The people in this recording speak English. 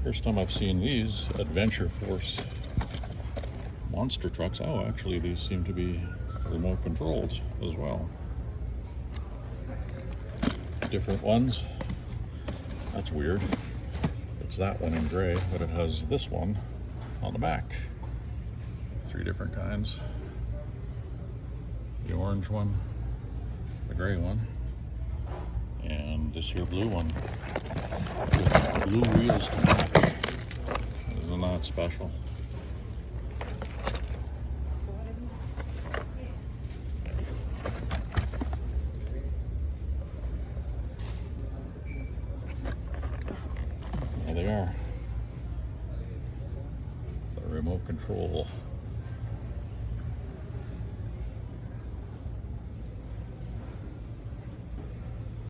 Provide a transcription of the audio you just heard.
First time I've seen these Adventure Force monster trucks. Oh, actually these seem to be remote controlled as well. Different ones. That's weird. It's that one in gray, but it has this one on the back. 3 different kinds. The orange one, the gray one, and this here blue one with blue wheels to match. Isn't that special? There they are. The remote control